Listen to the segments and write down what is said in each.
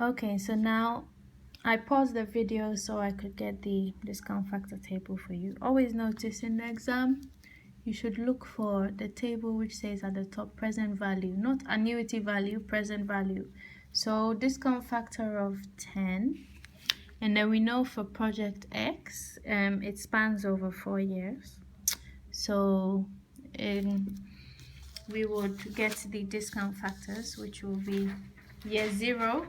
Okay, so now I paused the video so I could get the discount factor table for you. Always notice in the exam, you should look for the table which says at the top present value, not annuity value, present value. So discount factor of 10. And then we know for project X, it spans over 4 years. So we would get the discount factors, which will be year 0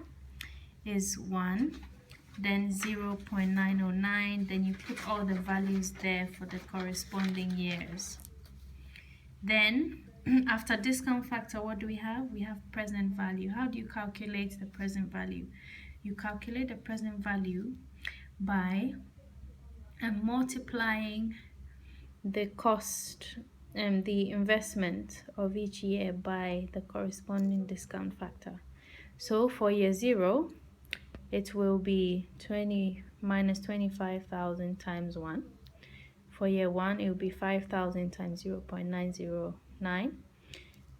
is 1, then 0.909, then you put all the values there for the corresponding years. Then after discount factor, what do we have? We have present value. How do you calculate the present value? You calculate the present value by multiplying the cost and the investment of each year by the corresponding discount factor. So for year 0, it will be 20 minus 25,000 times 1. For year 1, it will be 5,000 times 0.909.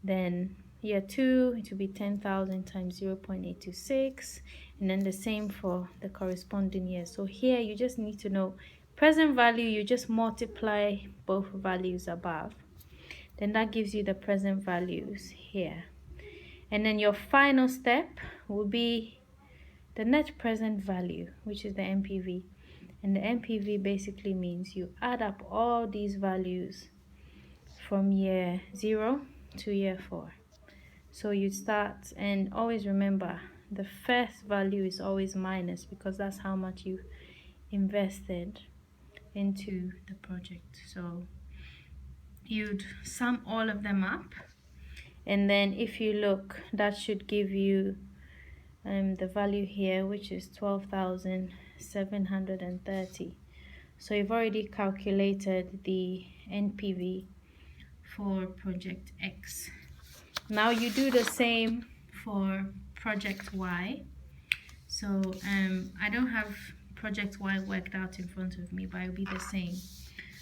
Then year 2, it will be 10,000 times 0.826. And then the same for the corresponding year. So here you just need to know present value, you just multiply both values above. Then that gives you the present values here. And then your final step will be the net present value, which is the NPV. And the NPV basically means you add up all these values from year 0 to year 4. So you start, and always remember the first value is always minus because that's how much you invested into the project. So you'd sum all of them up, and then if you look, that should give you the value here, which is 12,730. So you've already calculated the NPV for project X. Now you do the same for project Y. So I don't have project Y worked out in front of me, but it'll be the same.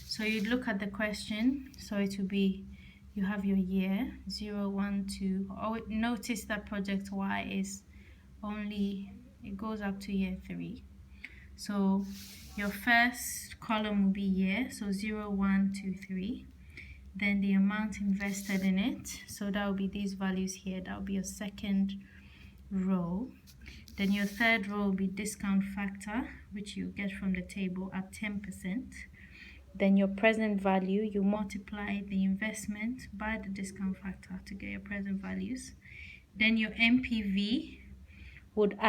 So you'd look at the question. So it will be, you have your year 0, 1, 2. Oh, notice that project Y is only, it goes up to year 3. So your first column will be year, so 0, 1, 2, 3. Then the amount invested in it, so that will be these values here. That will be your second row. Then your third row will be discount factor, which you get from the table at 10%. Then your present value, you multiply the investment by the discount factor to get your present values. Then your NPV would